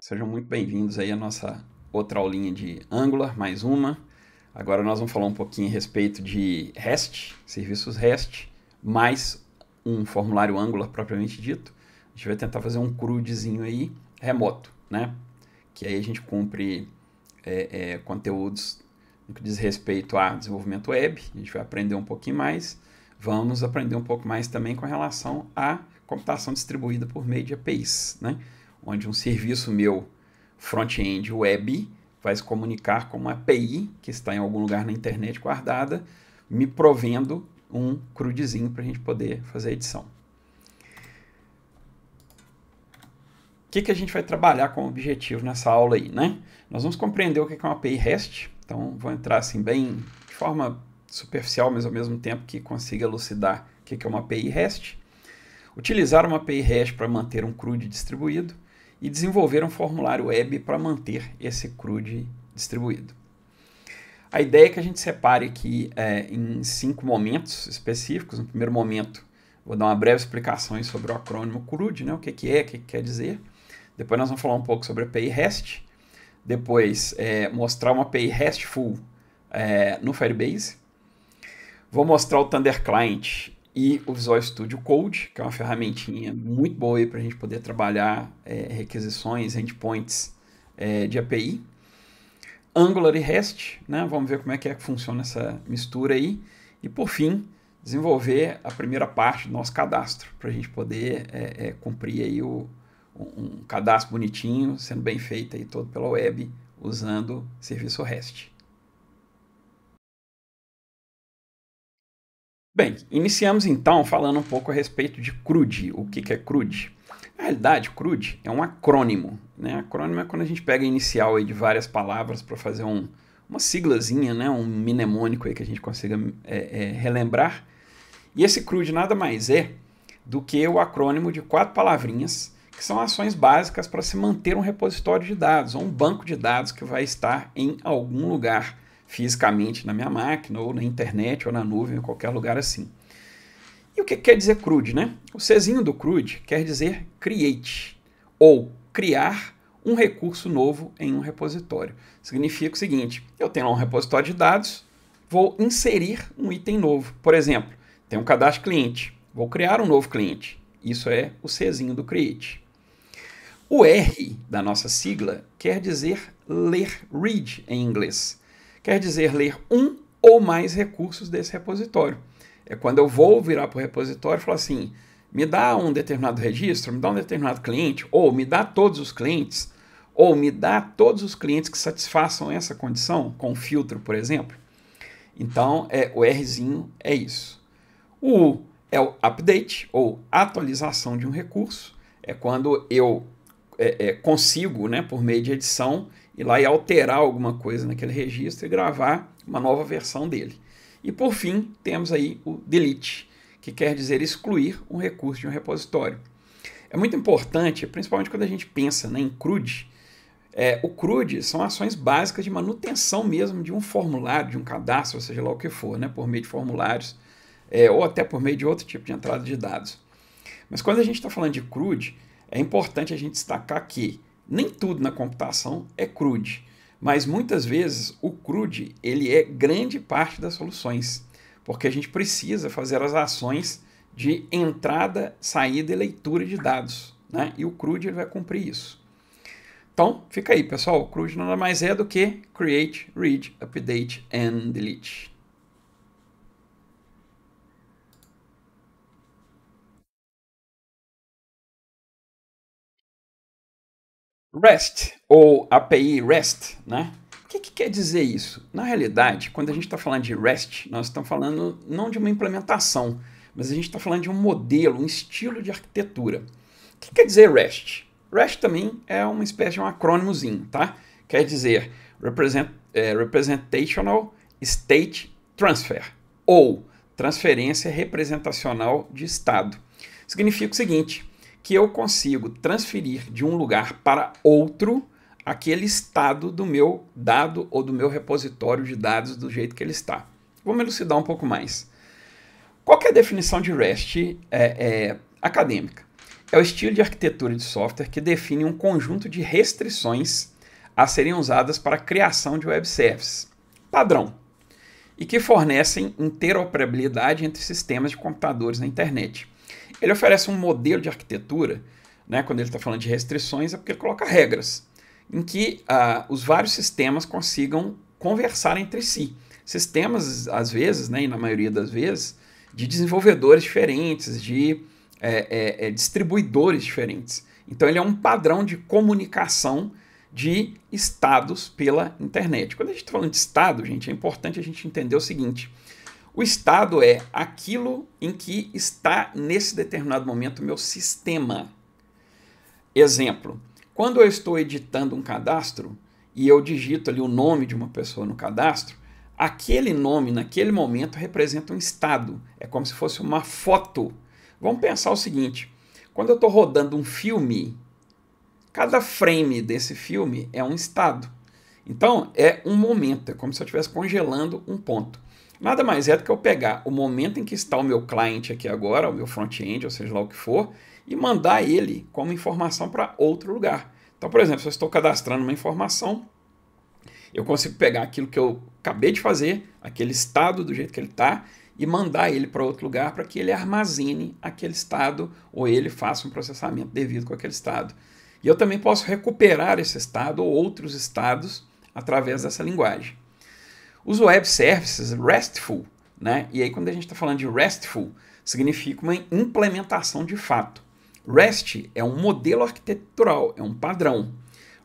Sejam muito bem-vindos aí à nossa outra aulinha de Angular, mais uma. Agora nós vamos falar um pouquinho a respeito de REST, serviços REST, mais um formulário Angular propriamente dito. A gente vai tentar fazer um CRUDzinho aí, remoto, né? Que aí a gente cumpre conteúdos no que diz respeito a desenvolvimento web, a gente vai aprender um pouquinho mais. Vamos aprender um pouco mais também com relação à computação distribuída por meio de APIs, né? Onde um serviço meu front-end web vai se comunicar com uma API que está em algum lugar na internet guardada, me provendo um CRUDzinho para a gente poder fazer a edição. O que a gente vai trabalhar como objetivo nessa aula aí, né? Nós vamos compreender o que é uma API REST, então vou entrar assim bem de forma superficial, mas ao mesmo tempo que consiga elucidar o que é uma API REST, utilizar uma API REST para manter um CRUD distribuído e desenvolver um formulário web para manter esse CRUD distribuído. A ideia é que a gente separe aqui em 5 momentos específicos. No primeiro momento, vou dar uma breve explicação sobre o acrônimo CRUD, né? O que quer dizer. Depois nós vamos falar um pouco sobre a API REST. Depois, mostrar uma API RESTful no Firebase. Vou mostrar o Thunder Client e o Visual Studio Code, que é uma ferramentinha muito boa para a gente poder trabalhar requisições, endpoints de API. Angular e REST, né? Vamos ver como é que funciona essa mistura aí. E por fim, desenvolver a primeira parte do nosso cadastro, para a gente poder cumprir aí um cadastro bonitinho, sendo bem feito aí todo pela web, usando serviço REST. Bem, iniciamos então falando um pouco a respeito de CRUD. O que é CRUD? Na realidade, CRUD é um acrônimo, né? Acrônimo é quando a gente pega a inicial aí de várias palavras para fazer uma siglazinha, né? Um mnemônico aí que a gente consiga relembrar. E esse CRUD nada mais é do que o acrônimo de 4 palavrinhas, que são ações básicas para se manter um repositório de dados, ou um banco de dados que vai estar em algum lugar, fisicamente na minha máquina, ou na internet, ou na nuvem, em qualquer lugar assim. E o que quer dizer CRUD, né? O Czinho do CRUD quer dizer create, ou criar um recurso novo em um repositório. Significa o seguinte, eu tenho lá um repositório de dados, vou inserir um item novo. Por exemplo, tem um cadastro cliente, vou criar um novo cliente. Isso é o Czinho do create. O R da nossa sigla quer dizer ler, read em inglês. Quer dizer ler um ou mais recursos desse repositório. É quando eu vou virar para o repositório e falar assim, me dá um determinado registro, me dá um determinado cliente, ou me dá todos os clientes, ou me dá todos os clientes que satisfaçam essa condição, com filtro, por exemplo. Então, o Rzinho é isso. O U é o update, ou atualização de um recurso. É quando eu consigo, né, por meio de edição, ir lá e alterar alguma coisa naquele registro e gravar uma nova versão dele. E por fim, temos aí o delete, que quer dizer excluir um recurso de um repositório. É muito importante, principalmente quando a gente pensa, né, em CRUD. O CRUD são ações básicas de manutenção mesmo de um formulário, de um cadastro, ou seja lá o que for, né, por meio de formulários, ou até por meio de outro tipo de entrada de dados. Mas quando a gente está falando de CRUD, é importante a gente destacar que nem tudo na computação é CRUD, mas muitas vezes o CRUD ele é grande parte das soluções, porque a gente precisa fazer as ações de entrada, saída e leitura de dados, né? E o CRUD ele vai cumprir isso. Então, fica aí, pessoal, o CRUD nada mais é do que create, read, update and delete. REST, ou API REST, né? O que quer dizer isso? Na realidade, quando a gente está falando de REST, nós estamos falando não de uma implementação, mas a gente está falando de um modelo, um estilo de arquitetura. O que quer dizer REST? REST também é uma espécie de um acrônimozinho, tá? Quer dizer Representational State Transfer, ou transferência representacional de estado. Significa o seguinte, que eu consigo transferir de um lugar para outro aquele estado do meu dado ou do meu repositório de dados do jeito que ele está. Vamos elucidar um pouco mais. Qual que é a definição de REST acadêmica? é o estilo de arquitetura de software que define um conjunto de restrições a serem usadas para a criação de web services, padrão, e que fornecem interoperabilidade entre sistemas de computadores na internet. Ele oferece um modelo de arquitetura, né, quando ele está falando de restrições, é porque ele coloca regras, em que os vários sistemas consigam conversar entre si. Sistemas, às vezes, né, e na maioria das vezes, de desenvolvedores diferentes, de distribuidores diferentes. Então ele é um padrão de comunicação de estados pela internet. Quando a gente está falando de estado, gente, é importante a gente entender o seguinte: o estado é aquilo em que está nesse determinado momento o meu sistema. Exemplo, quando eu estou editando um cadastro e eu digito ali o nome de uma pessoa no cadastro, aquele nome naquele momento representa um estado, é como se fosse uma foto. Vamos pensar o seguinte: quando eu estou rodando um filme, cada frame desse filme é um estado. Então, é um momento, é como se eu estivesse congelando um ponto. Nada mais é do que eu pegar o momento em que está o meu cliente aqui agora, o meu front-end, ou seja lá o que for, e mandar ele como informação para outro lugar. Então, por exemplo, se eu estou cadastrando uma informação, eu consigo pegar aquilo que eu acabei de fazer, aquele estado do jeito que ele está, e mandar ele para outro lugar para que ele armazene aquele estado ou ele faça um processamento devido com aquele estado. E eu também posso recuperar esse estado ou outros estados através dessa linguagem. Os web services RESTful, né? E aí quando a gente está falando de RESTful, significa uma implementação de fato. REST é um modelo arquitetural, é um padrão.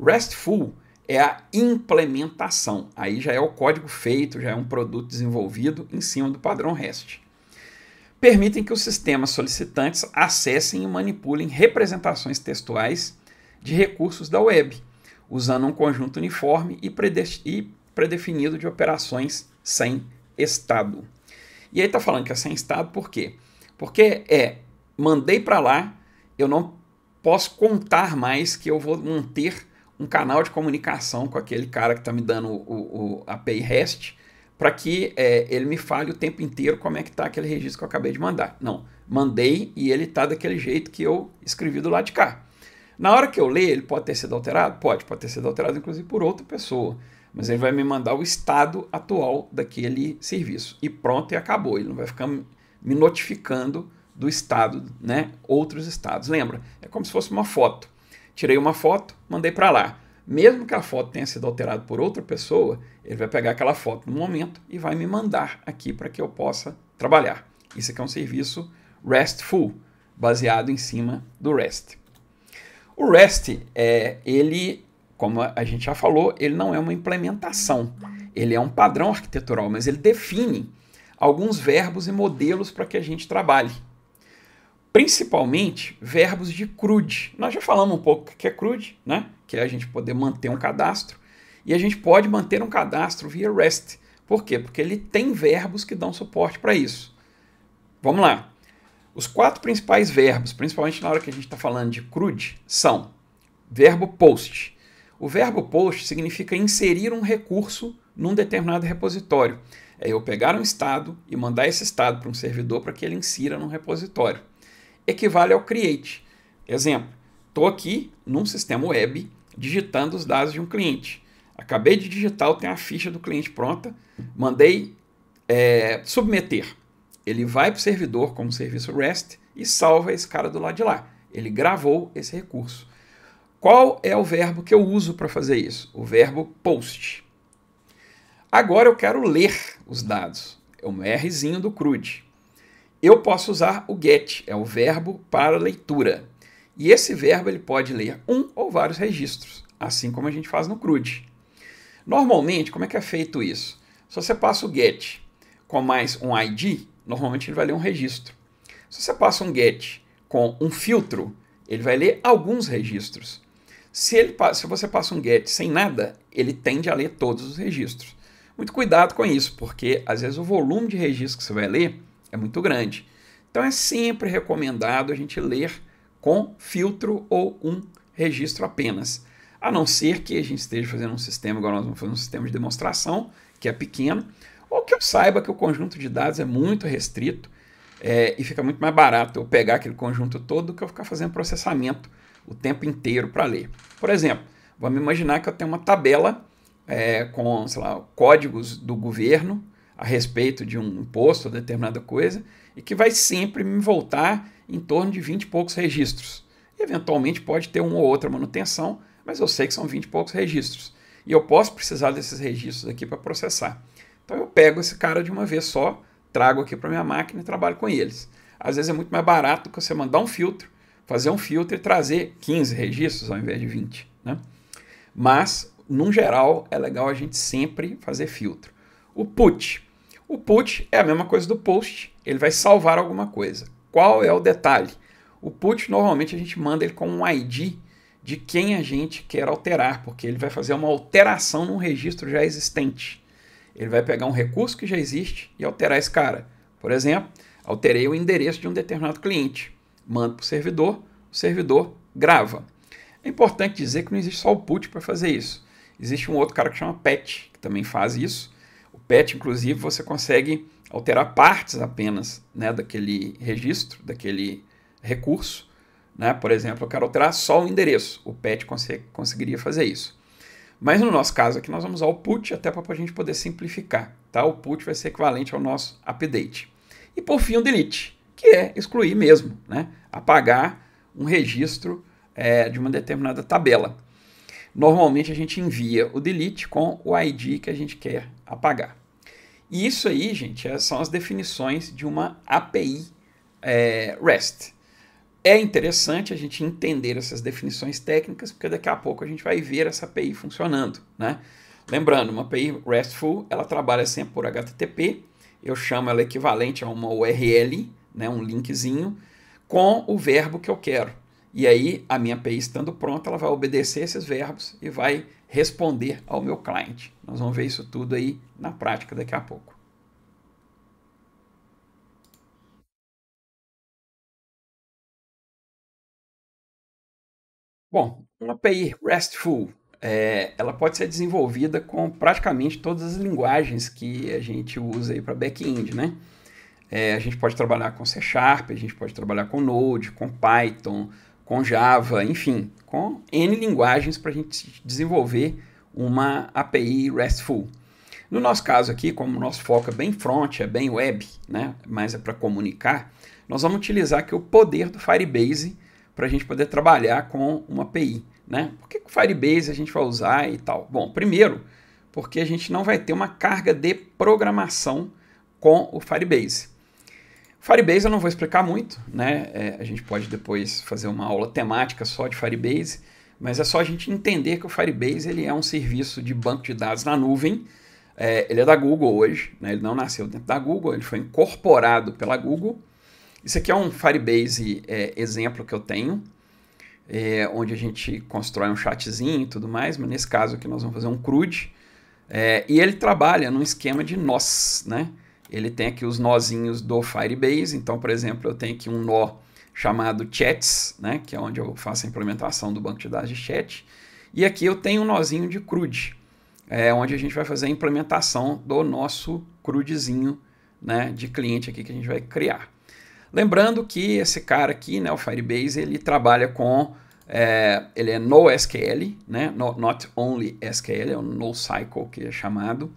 RESTful é a implementação. Aí já é o código feito, já é um produto desenvolvido em cima do padrão REST. Permitem que os sistemas solicitantes acessem e manipulem representações textuais de recursos da web, usando um conjunto uniforme e predefinido de operações sem estado. E aí está falando que é sem estado por quê? Porque mandei para lá, eu não posso contar mais que eu vou manter um canal de comunicação com aquele cara que está me dando o API REST para que ele me fale o tempo inteiro como é que está aquele registro que eu acabei de mandar. Não, mandei e ele está daquele jeito que eu escrevi do lado de cá. Na hora que eu ler, ele pode ter sido alterado? Pode ter sido alterado inclusive por outra pessoa, mas ele vai me mandar o estado atual daquele serviço. E pronto, e acabou. Ele não vai ficar me notificando do estado, né? Outros estados. Lembra? É como se fosse uma foto. Tirei uma foto, mandei para lá. Mesmo que a foto tenha sido alterada por outra pessoa, ele vai pegar aquela foto no momento e vai me mandar aqui para que eu possa trabalhar. Isso aqui é um serviço RESTful, baseado em cima do REST. O REST, ele, como a gente já falou, ele não é uma implementação. Ele é um padrão arquitetural, mas ele define alguns verbos e modelos para que a gente trabalhe. Principalmente verbos de CRUD. Nós já falamos um pouco o que é CRUD, né? Que é a gente poder manter um cadastro. E a gente pode manter um cadastro via REST. Por quê? Porque ele tem verbos que dão suporte para isso. Vamos lá. Os 4 principais verbos, principalmente na hora que a gente está falando de CRUD, são verbo POST. O verbo POST significa inserir um recurso num determinado repositório. É eu pegar um estado e mandar esse estado para um servidor para que ele insira num repositório. Equivale ao create. Exemplo, estou aqui num sistema web digitando os dados de um cliente. Acabei de digitar, eu tenho a ficha do cliente pronta, mandei submeter. Ele vai para o servidor como serviço REST e salva esse cara do lado de lá. Ele gravou esse recurso. Qual é o verbo que eu uso para fazer isso? O verbo POST. Agora eu quero ler os dados. É o Rzinho do CRUD. Eu posso usar o GET, é o verbo para leitura. E esse verbo ele pode ler um ou vários registros, assim como a gente faz no CRUD. Normalmente, como é que é feito isso? Se você passa o GET com mais um ID, normalmente ele vai ler um registro. Se você passa um GET com um filtro, ele vai ler alguns registros. Se você passa um GET sem nada, ele tende a ler todos os registros. Muito cuidado com isso, porque às vezes o volume de registros que você vai ler é muito grande. Então é sempre recomendado a gente ler com filtro ou um registro apenas. A não ser que a gente esteja fazendo um sistema, igual nós vamos fazer um sistema de demonstração, que é pequeno, ou que eu saiba que o conjunto de dados é muito restrito, e fica muito mais barato eu pegar aquele conjunto todo do que eu ficar fazendo processamento o tempo inteiro para ler. Por exemplo, vamos imaginar que eu tenho uma tabela com, sei lá, códigos do governo a respeito de um imposto ou determinada coisa, e que vai sempre me voltar em torno de 20 e poucos registros. Eventualmente pode ter uma ou outra manutenção, mas eu sei que são 20 e poucos registros. E eu posso precisar desses registros aqui para processar. Então eu pego esse cara de uma vez só, trago aqui para minha máquina e trabalho com eles. Às vezes é muito mais barato que você mandar um filtro, fazer um filtro e trazer 15 registros ao invés de 20. Né? Mas, no geral, é legal a gente sempre fazer filtro. O put. O put é a mesma coisa do post, ele vai salvar alguma coisa. Qual é o detalhe? O put, normalmente, a gente manda ele com um ID de quem a gente quer alterar, porque ele vai fazer uma alteração num registro já existente. Ele vai pegar um recurso que já existe e alterar esse cara. Por exemplo, alterei o endereço de um determinado cliente. Mando para o servidor grava. É importante dizer que não existe só o put para fazer isso. Existe um outro cara que chama patch, que também faz isso. O patch, inclusive, você consegue alterar partes apenas, né, daquele registro, daquele recurso. Né? Por exemplo, eu quero alterar só o endereço. O patch conseguiria fazer isso. Mas no nosso caso aqui nós vamos usar o put até para a gente poder simplificar. Tá? O put vai ser equivalente ao nosso update. E por fim o delete, que é excluir mesmo, né? Apagar um registro de uma determinada tabela. Normalmente a gente envia o delete com o ID que a gente quer apagar. E isso aí, gente, são as definições de uma API REST. É interessante a gente entender essas definições técnicas, porque daqui a pouco a gente vai ver essa API funcionando. Né? Lembrando, uma API RESTful, ela trabalha sempre por HTTP, eu chamo ela equivalente a uma URL, né, um linkzinho, com o verbo que eu quero. E aí, a minha API estando pronta, ela vai obedecer esses verbos e vai responder ao meu cliente. Nós vamos ver isso tudo aí na prática daqui a pouco. Bom, uma API RESTful, ela pode ser desenvolvida com praticamente todas as linguagens que a gente usa para back-end, né? A gente pode trabalhar com C Sharp, a gente pode trabalhar com Node, com Python, com Java, enfim, com N linguagens para a gente desenvolver uma API RESTful. No nosso caso aqui, como o nosso foco é bem front, é bem web, né, mas é para comunicar, nós vamos utilizar aqui o poder do Firebase para a gente poder trabalhar com uma API. Né? Por que o Firebase a gente vai usar e tal? Bom, primeiro, porque a gente não vai ter uma carga de programação com o Firebase. Firebase eu não vou explicar muito, né? A gente pode depois fazer uma aula temática só de Firebase, mas é só a gente entender que o Firebase ele é um serviço de banco de dados na nuvem. Ele é da Google hoje, né? Ele não nasceu dentro da Google, ele foi incorporado pela Google. Isso aqui é um Firebase exemplo que eu tenho, onde a gente constrói um chatzinho e tudo mais, mas nesse caso aqui nós vamos fazer um CRUD, e ele trabalha num esquema de nós, né? Ele tem aqui os nozinhos do Firebase, então, por exemplo, eu tenho aqui um nó chamado Chats, né, que é onde eu faço a implementação do banco de dados de chat, e aqui eu tenho um nozinho de CRUD, onde a gente vai fazer a implementação do nosso CRUDzinho, né, de cliente aqui que a gente vai criar. Lembrando que esse cara aqui, né, o Firebase, ele trabalha com, ele é NoSQL, né, not only SQL, é o NoSQL que é chamado,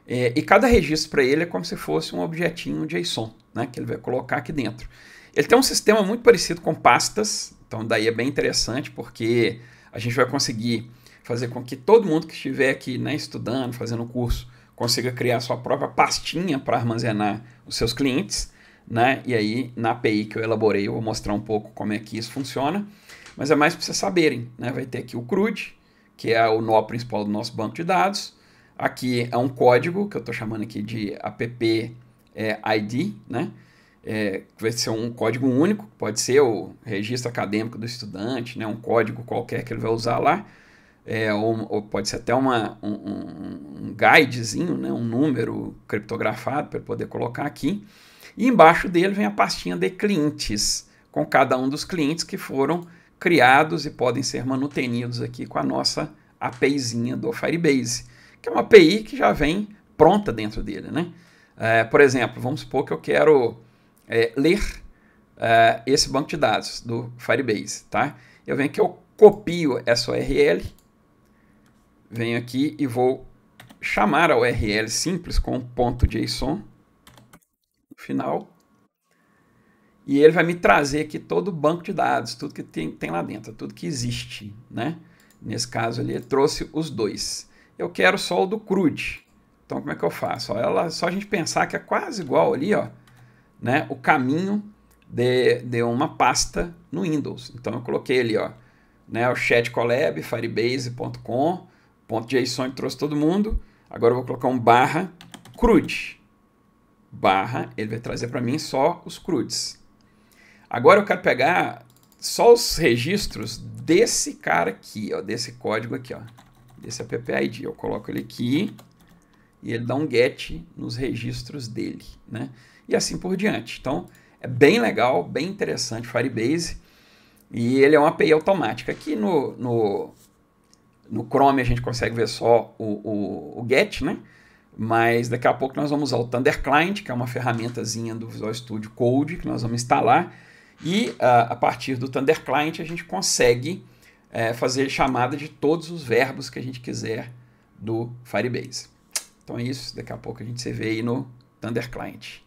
e cada registro para ele é como se fosse um objetinho JSON, né, que ele vai colocar aqui dentro. Ele tem um sistema muito parecido com pastas, então daí é bem interessante, porque a gente vai conseguir fazer com que todo mundo que estiver aqui, né, estudando, fazendo o curso, consiga criar sua própria pastinha para armazenar os seus clientes, né? E aí, na API que eu elaborei, eu vou mostrar um pouco como é que isso funciona, mas é mais para vocês saberem, né? Vai ter aqui o CRUD, que é o nó principal do nosso banco de dados. Aqui é um código, que eu estou chamando aqui de app ID, né? Vai ser um código único, pode ser o registro acadêmico do estudante, né? Um código qualquer que ele vai usar lá, ou pode ser até um guidezinho, né? Um número criptografado para ele poder colocar aqui. E embaixo dele vem a pastinha de clientes, com cada um dos clientes que foram criados e podem ser manutenidos aqui com a nossa APIzinha do Firebase, que é uma API que já vem pronta dentro dele, né? Por exemplo, vamos supor que eu quero ler esse banco de dados do Firebase, tá? Eu venho aqui, eu copio essa URL, venho aqui e vou chamar a URL simples com .json no final, e ele vai me trazer aqui todo o banco de dados, tudo que tem lá dentro, tudo que existe, né? Nesse caso ali, ele trouxe os dois. Eu quero só o do CRUD. Então, como é que eu faço? Ó, só a gente pensar que é quase igual ali, ó, né, o caminho de uma pasta no Windows. Então, eu coloquei ali, ó, né, o chat collab, firebase.com, .json que trouxe todo mundo. Agora eu vou colocar um barra CRUD. Barra, ele vai trazer para mim só os CRUDs. Agora eu quero pegar só os registros desse cara aqui, ó, desse código aqui, ó, desse app-id. Eu coloco ele aqui e ele dá um get nos registros dele, né? E assim por diante. Então, é bem legal, bem interessante o Firebase. E ele é uma API automática. Aqui no Chrome a gente consegue ver só o get, né? Mas daqui a pouco nós vamos usar o Thunder Client, que é uma ferramentazinha do Visual Studio Code que nós vamos instalar. E a partir do Thunder Client a gente consegue fazer chamada de todos os verbos que a gente quiser do Firebase. Então é isso, daqui a pouco a gente se vê aí no Thunder Client.